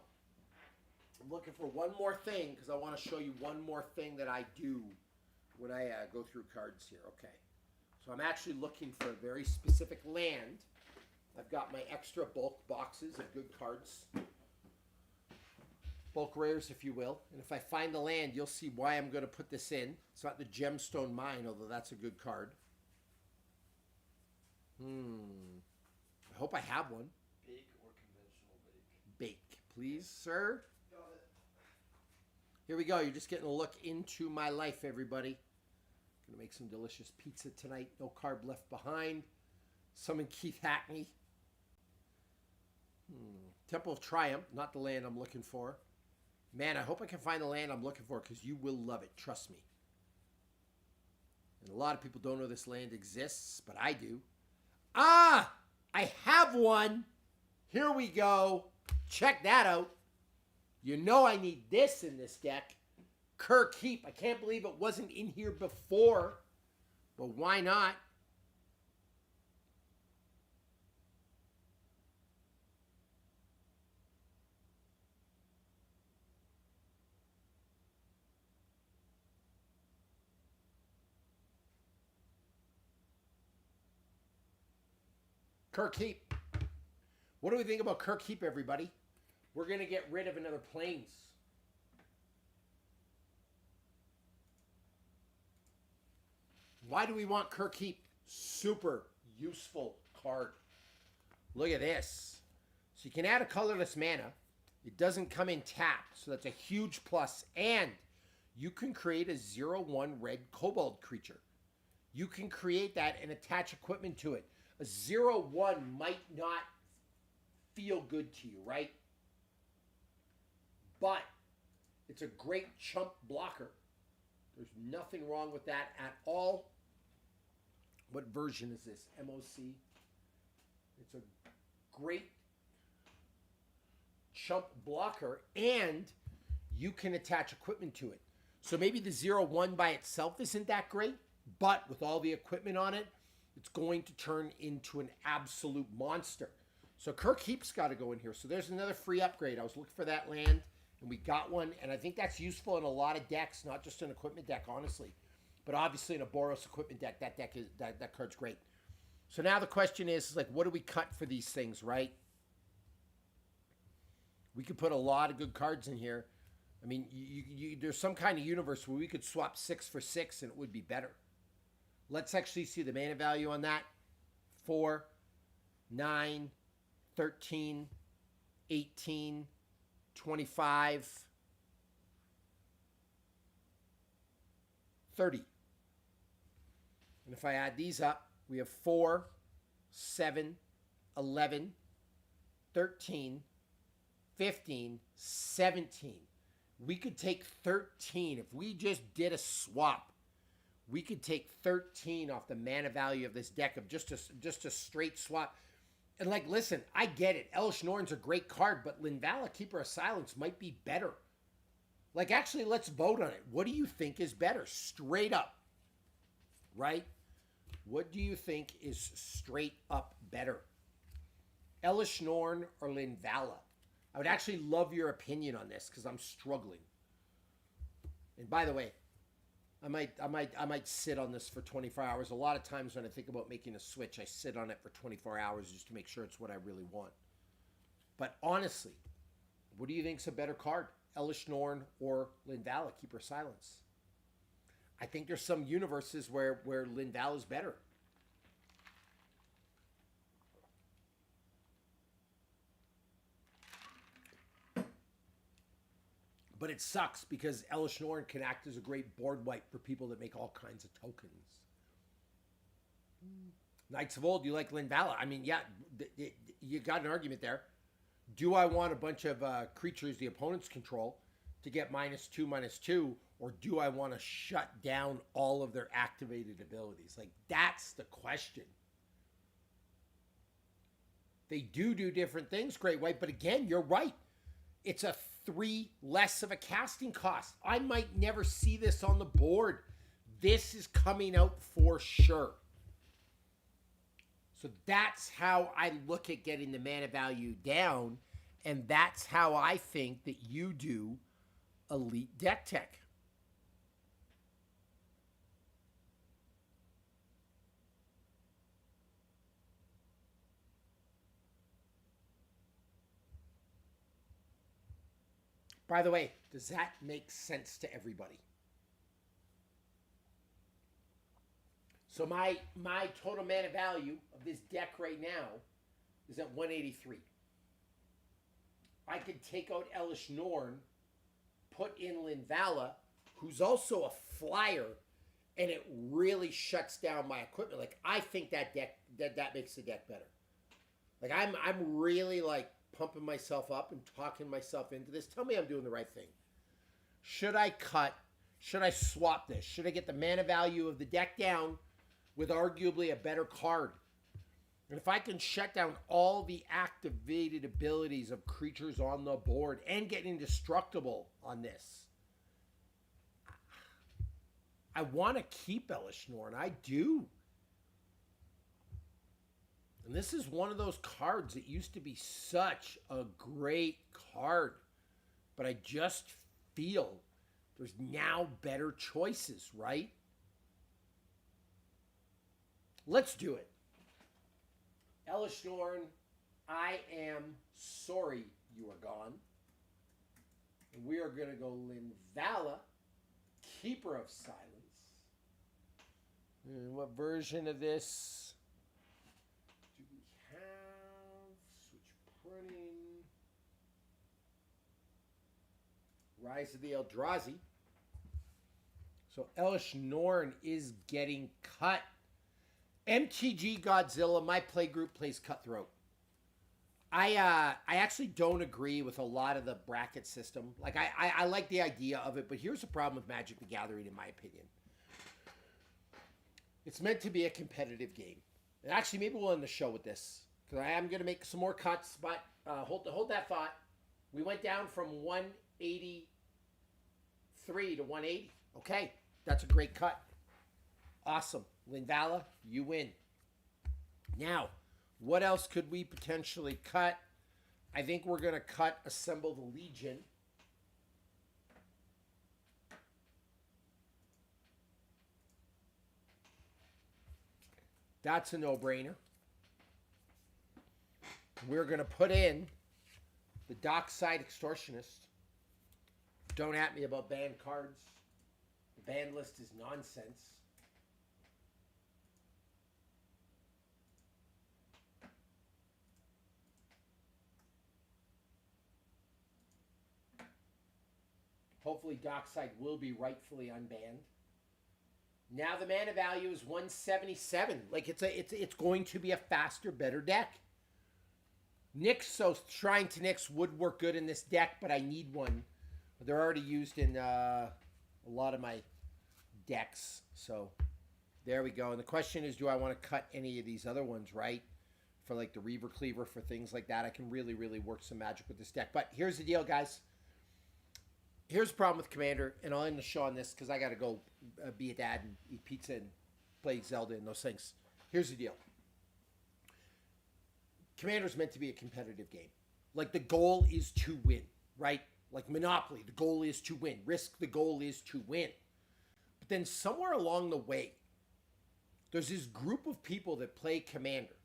I'm looking for one more thing because I want to show you one more thing that I do when I go through cards here. Okay. So I'm actually looking for a very specific land. I've got my extra bulk boxes of good cards. Bulk rares, if you will. And if I find the land, you'll see why I'm going to put this in. It's not the Gemstone Mine, although that's a good card. I hope I have one. Bake or conventional bake? Bake, please, sir. Got it. Here we go. You're just getting a look into my life, everybody. Gonna make some delicious pizza tonight. No carb left behind. Summon Keith Hackney. Temple of Triumph, not the land I'm looking for. Man, I hope I can find the land I'm looking for because you will love it. Trust me. And a lot of people don't know this land exists, but I do. Ah! I have one. Here we go. Check that out. You know I need this in this deck. Kirk Heap. I can't believe it wasn't in here before. But why not? Kirk Heap. What do we think about Kirk Heap, everybody? We're going to get rid of another Plains. Why do we want Kirk Heap? Super useful card. Look at this. So you can add a colorless mana. It doesn't come in tapped, so that's a huge plus. And you can create a 0/1 red kobold creature. You can create that and attach equipment to it. A 0/1 might not feel good to you, right? But it's a great chump blocker. There's nothing wrong with that at all. What version is this? MOC. It's a great chump blocker, and you can attach equipment to it. So maybe the 0/1 by itself isn't that great, but with all the equipment on it, it's going to turn into an absolute monster. So Kirk Heap's got to go in here. So there's another free upgrade. I was looking for that land, and we got one. And I think that's useful in a lot of decks, not just an equipment deck, honestly. But obviously in a Boros equipment deck, that card's great. So now the question is like, what do we cut for these things, right? We could put a lot of good cards in here. I mean, there's some kind of universe where we could swap 6 for 6 and it would be better. Let's actually see the mana value on that. 4, 9, 13, 18, 25, 30. And if I add these up, we have 4, 7, 11, 13, 15, 17. We could take 13. If we just did a swap, we could take 13 off the mana value of this deck of just a straight swap. And like, listen, I get it. Elish Norn's a great card, but Linvala, Keeper of Silence might be better. Like, actually, let's vote on it. What do you think is better? Straight up. Right? What do you think is straight up better? Elish Norn or Linvala? I would actually love your opinion on this because I'm struggling. And by the way, I might sit on this for 24 hours. A lot of times when I think about making a switch, I sit on it for 24 hours just to make sure it's what I really want. But honestly, what do you think is a better card? Elish Norn or Linvala, Keeper Silence? I think there's some universes where Linvala is better. But it sucks because Elish Norn can act as a great board wipe for people that make all kinds of tokens. Knights of Old, you like Linvala. I mean, yeah, you got an argument there. Do I want a bunch of creatures the opponents control to get -2/-2, or do I want to shut down all of their activated abilities? Like, that's the question. They do different things, Great White, but again, you're right. It's a 3 less of a casting cost. I might never see this on the board. This is coming out for sure. So that's how I look at getting the mana value down, and that's how I think that you do Elite Deck Tech. By the way, does that make sense to everybody? So my total mana value of this deck right now is at 183. I could take out Elish Norn, put in Linvala, who's also a flyer, and it really shuts down my equipment. Like, I think that deck that makes the deck better. Like, I'm really like pumping myself up and talking myself into this. Tell me I'm doing the right thing. Should I cut? Should I swap this? Should I get the mana value of the deck down with arguably a better card? And if I can shut down all the activated abilities of creatures on the board and get indestructible on this, I want to keep Elish Norn. I do. And this is one of those cards that used to be such a great card. But I just feel there's now better choices, right? Let's do it. Elish Norn, I am sorry you are gone. And we are going to go Linvala, Keeper of Silence. And what version of this do we have? Switch printing. Rise of the Eldrazi. So Elish Norn is getting cut. MTG Godzilla, my play group plays Cutthroat. I actually don't agree with a lot of the bracket system. Like, I like the idea of it, but here's the problem with Magic the Gathering, in my opinion. It's meant to be a competitive game. And actually, maybe we'll end the show with this, because I am going to make some more cuts, but hold that thought. We went down from 183 to 180. Okay, that's a great cut. Awesome. Linvala, you win. Now, what else could we potentially cut? I think we're going to cut Assemble the Legion. That's a no-brainer. We're going to put in the Dockside Extortionist. Don't at me about banned cards. The ban list is nonsense. Hopefully Dockside will be rightfully unbanned. Now the mana value is 177. Like, it's going to be a faster, better deck. Nyx, so Shrine to Nyx would work good in this deck, but I need one. They're already used in a lot of my decks. So there we go. And the question is, do I want to cut any of these other ones, right? For like the Reaver Cleaver, for things like that. I can really, really work some magic with this deck. But here's the deal, guys. Here's the problem with Commander, and I'll end the show on this because I got to go be a dad and eat pizza and play Zelda and those things. Here's the deal. Commander's meant to be a competitive game. Like, the goal is to win, right? Like Monopoly, the goal is to win. Risk, the goal is to win. But then somewhere along the way, there's this group of people that play Commander.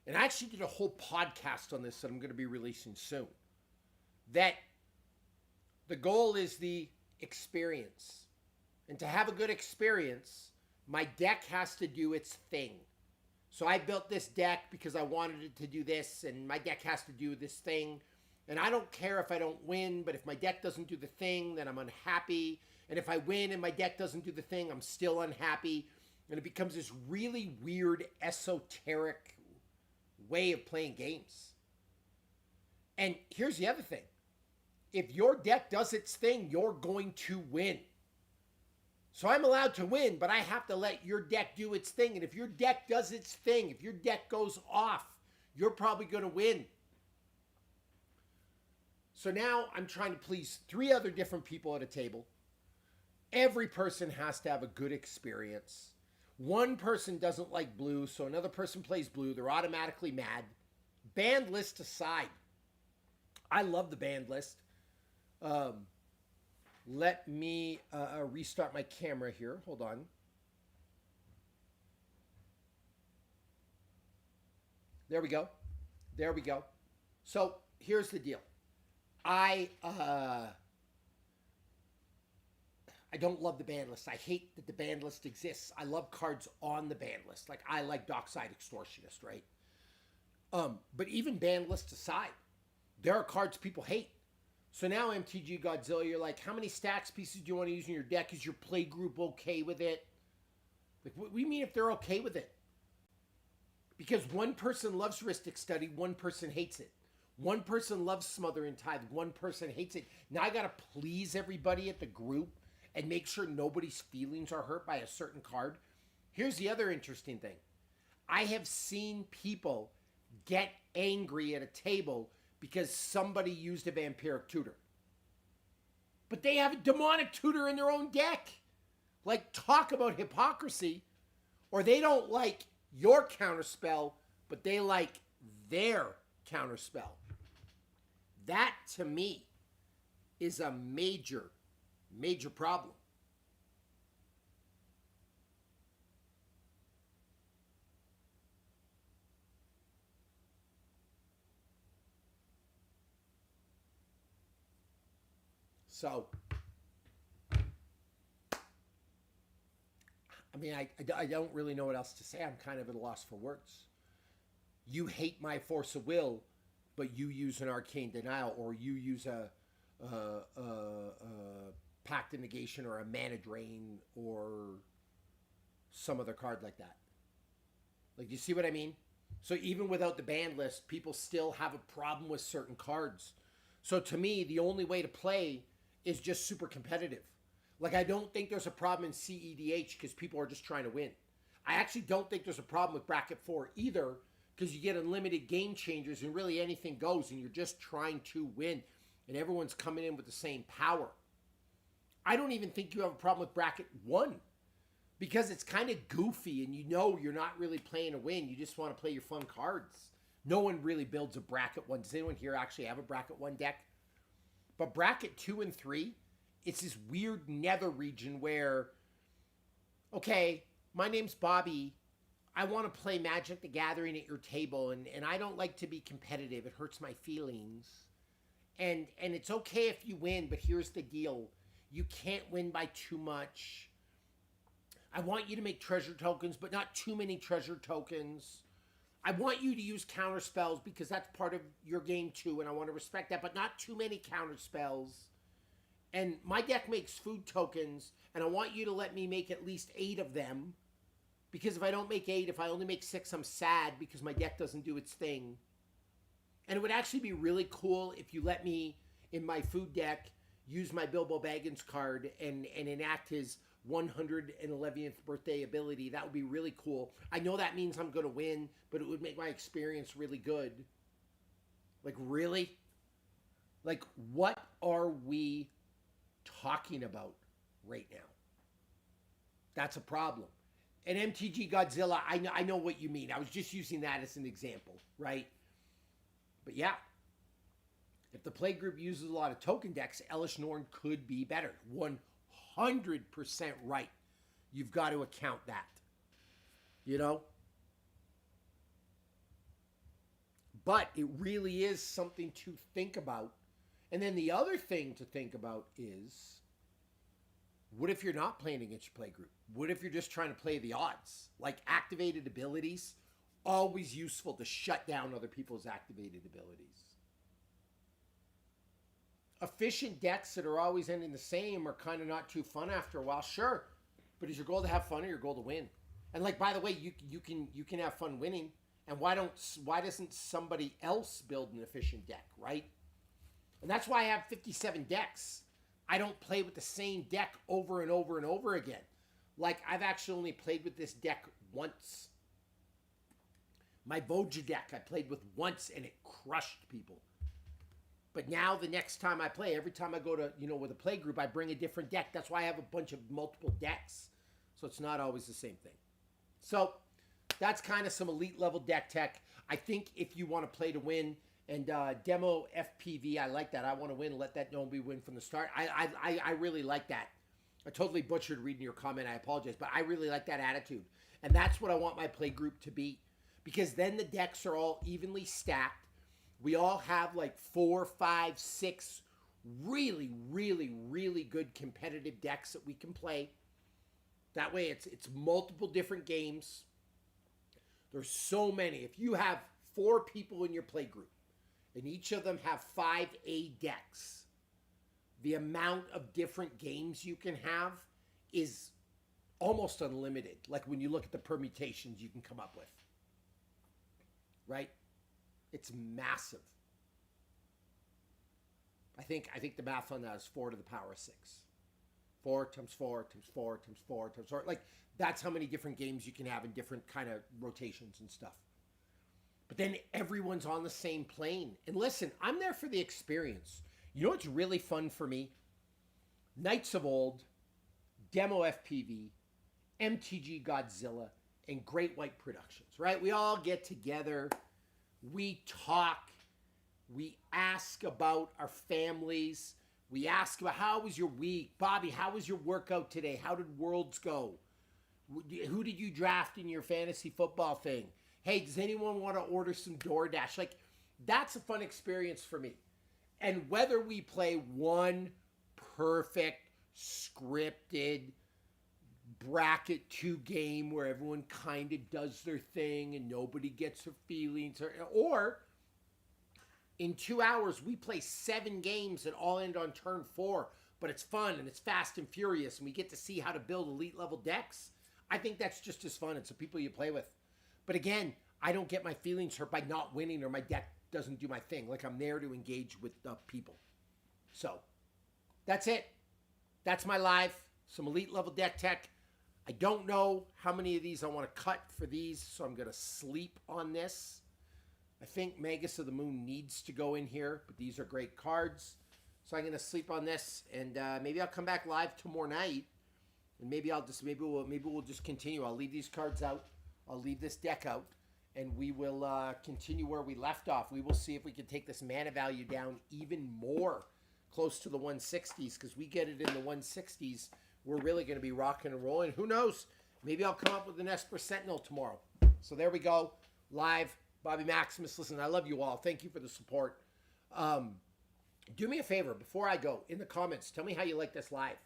And I actually did a whole podcast on this that I'm going to be releasing soon. That the goal is the experience. And to have a good experience, my deck has to do its thing. So I built this deck because I wanted it to do this, and my deck has to do this thing. And I don't care if I don't win, but if my deck doesn't do the thing, then I'm unhappy. And if I win and my deck doesn't do the thing, I'm still unhappy. And it becomes this really weird, esoteric way of playing games. And here's the other thing. If your deck does its thing, you're going to win. So I'm allowed to win, but I have to let your deck do its thing. And if your deck does its thing, if your deck goes off, you're probably going to win. So now I'm trying to please 3 other different people at a table. Every person has to have a good experience. One person doesn't like blue, so another person plays blue. They're automatically mad. Banned list aside. I love the banned list. Let me restart my camera here. Hold on. There we go. There we go. So here's the deal. I don't love the ban list. I hate that the ban list exists. I love cards on the ban list. Like I like Dockside Extortionist, right? But even ban list aside, there are cards people hate. So now MTG Godzilla, you're like, how many stacks pieces do you want to use in your deck? Is your play group okay with it? Like, what do you mean if they're okay with it? Because one person loves Rhystic Study, one person hates it. One person loves Smother and Tithe, one person hates it. Now I gotta please everybody at the group and make sure nobody's feelings are hurt by a certain card. Here's the other interesting thing. I have seen people get angry at a table because somebody used a Vampiric Tutor. But they have a Demonic Tutor in their own deck. Like, talk about hypocrisy. Or they don't like your counterspell, but they like their counterspell. That, to me, is a major, major problem. So, I mean, I don't really know what else to say. I'm kind of at a loss for words. You hate my Force of Will, but you use an Arcane Denial, or you use a Pact of Negation, or a Mana Drain, or some other card like that. Like, you see what I mean? So even without the ban list, people still have a problem with certain cards. So to me, the only way to play is just super competitive. Like, I don't think there's a problem in CEDH because people are just trying to win. I actually don't think there's a problem with Bracket 4 either, because you get unlimited game changers and really anything goes and you're just trying to win and everyone's coming in with the same power. I don't even think you have a problem with Bracket 1 because it's kind of goofy and you know you're not really playing to win. You just want to play your fun cards. No one really builds a Bracket 1. Does anyone here actually have a Bracket 1 deck? But Bracket 2 and 3, it's this weird nether region where, okay, my name's Bobby. I want to play Magic the Gathering at your table, and I don't like to be competitive. It hurts my feelings. And it's okay if you win, but here's the deal. You can't win by too much. I want you to make treasure tokens, but not too many treasure tokens. I want you to use counter spells because that's part of your game too, and I want to respect that, but not too many counter spells. And my deck makes food tokens, and I want you to let me make at least 8 of them. Because if I don't make 8, if I only make 6, I'm sad because my deck doesn't do its thing. And it would actually be really cool if you let me, in my food deck, use my Bilbo Baggins card and enact his 111th birthday ability. That would be really cool. I know that means I'm going to win, but it would make my experience really good. Like, really? Like, what are we talking about right now? That's a problem. And MTG Godzilla, I know what you mean. I was just using that as an example, right? But yeah, if the play group uses a lot of token decks, Elesh Norn could be better. 100% right. You've got to account that. You know? But it really is something to think about. And then the other thing to think about is, what if you're not playing against your play group? What if you're just trying to play the odds? Like, activated abilities, always useful to shut down other people's activated abilities. efficient decks that are always ending the same are kind of not too fun after a while. Sure, but is your goal to have fun or your goal to win? And like, by the way, you can have fun winning. And why doesn't somebody else build an efficient deck, right? And that's why I have 57 decks. I don't play with the same deck over and over and over again. Like, I've actually only played with this deck once. My Voja deck I played with once and it crushed people. But now the next time I play, every time I go to, with a play group, I bring a different deck. That's why I have a bunch of multiple decks. So it's not always the same thing. So that's kind of some elite level deck tech. I think if you want to play to win, and demo FPV, I like that. I want to win. Let that know we win from the start. I really like that. I totally butchered reading your comment. I apologize, but I really like that attitude. And that's what I want my play group to be. Because then the decks are all evenly stacked. We all have like 4, 5, 6 really, really, really good competitive decks that we can play. That way it's multiple different games. There's so many. If you have 4 people in your play group and each of them have 5A decks, the amount of different games you can have is almost unlimited. Like when you look at the permutations you can come up with. Right? It's massive. I think the math on that is 4 to the power of 6. 4 times 4 times 4 times 4 times 4. Like, that's how many different games you can have in different kind of rotations and stuff. But then everyone's on the same plane. And listen, I'm there for the experience. You know what's really fun for me? Knights of Old, Demo FPV, MTG Godzilla, and Great White Productions, right? We all get together, we talk, we ask about our families, we ask about how was your week? Bobby, how was your workout today? How did Worlds go? Who did you draft in your fantasy football thing? Hey, does anyone want to order some DoorDash? Like, that's a fun experience for me. And whether we play one perfect, scripted, bracket 2 game where everyone kind of does their thing and nobody gets their feelings, or in 2 hours we play 7 games that all end on turn 4, but it's fun and it's fast and furious and we get to see how to build elite level decks. I think that's just as fun. It's the people you play with. But again, I don't get my feelings hurt by not winning or my deck doesn't do my thing. Like, I'm there to engage with the people. So that's it. That's my live. Some elite level deck tech. I don't know how many of these I want to cut for these, so I'm going to sleep on this. I think Magus of the Moon needs to go in here, but these are great cards. So I'm going to sleep on this, and maybe I'll come back live tomorrow night, and maybe we'll just continue. I'll leave these cards out. I'll leave this deck out, and we will continue where we left off. We will see if we can take this mana value down even more, close to the 160s, because we get it in the 160s. We're really going to be rocking and rolling. Who knows? Maybe I'll come up with an Esper Sentinel tomorrow. So there we go. Live. Bobby Maximus. Listen, I love you all. Thank you for the support. Do me a favor before I go. In the comments, tell me how you like this live.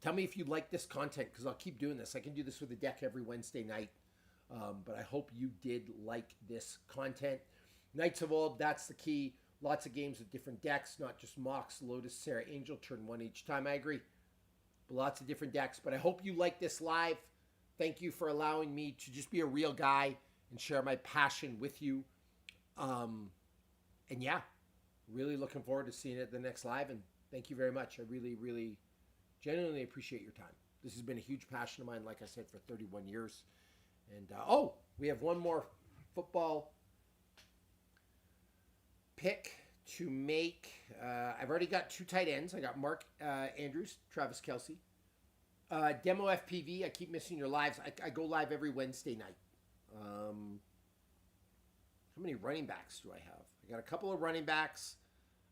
Tell me if you like this content, because I'll keep doing this. I can do this with a deck every Wednesday night. But I hope you did like this content. Knights of Old, that's the key. Lots of games with different decks, not just Mox, Lotus, Sarah, Angel, turn 1 each time. I agree. Lots of different decks, but I hope you like this live. Thank you for allowing me to just be a real guy and share my passion with you. And yeah, really looking forward to seeing it at the next live. And thank you very much. I really, really genuinely appreciate your time. This has been a huge passion of mine, like I said, for 31 years. And we have one more football pick to make. I've already got 2 tight ends. I got Mark Andrews, Travis Kelce. Demo FPV, I keep missing your lives. I go live every Wednesday night. How many running backs do I have? I got a couple of running backs.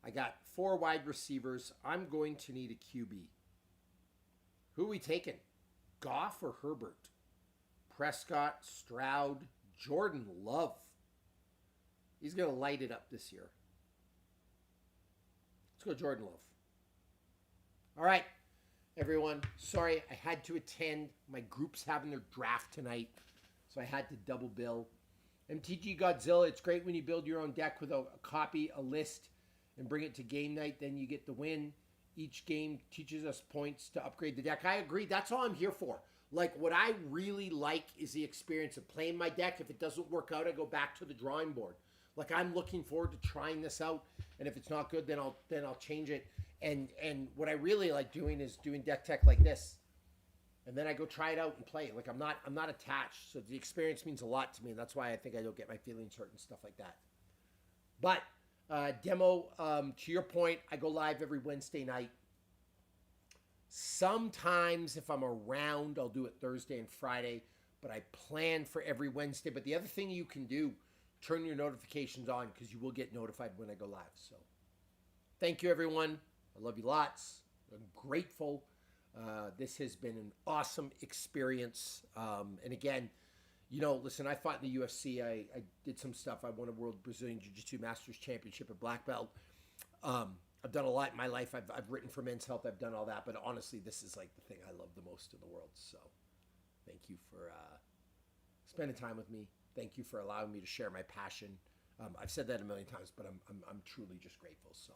I got 4 wide receivers. I'm going to need a QB. Who are we taking? Goff or Herbert? Prescott, Stroud, Jordan Love. He's going to light it up this year. Let's go Jordan Love. All right, everyone. Sorry, I had to attend. My group's having their draft tonight, so I had to double bill. MTG Godzilla, it's great when you build your own deck with a copy, a list, and bring it to game night, then you get the win. Each game teaches us points to upgrade the deck. I agree. That's all I'm here for. Like, what I really like is the experience of playing my deck. If it doesn't work out, I go back to the drawing board. Like, I'm looking forward to trying this out, and if it's not good, then I'll change it. And what I really like doing is doing deck tech like this, and then I go try it out and play. Like, I'm not attached, so the experience means a lot to me. And that's why I think I don't get my feelings hurt and stuff like that. But demo, to your point, I go live every Wednesday night. Sometimes if I'm around, I'll do it Thursday and Friday, but I plan for every Wednesday. But the other thing you can do, turn your notifications on, because you will get notified when I go live. So thank you, everyone. I love you lots. I'm grateful. This has been an awesome experience. And again, you know, listen, I fought in the UFC. I did some stuff. I won a World Brazilian Jiu-Jitsu Masters Championship at black belt. I've done a lot in my life. I've written for Men's Health. I've done all that. But honestly, this is like the thing I love the most in the world. So thank you for spending time with me. Thank you for allowing me to share my passion. I've said that a million times, but I'm truly just grateful. So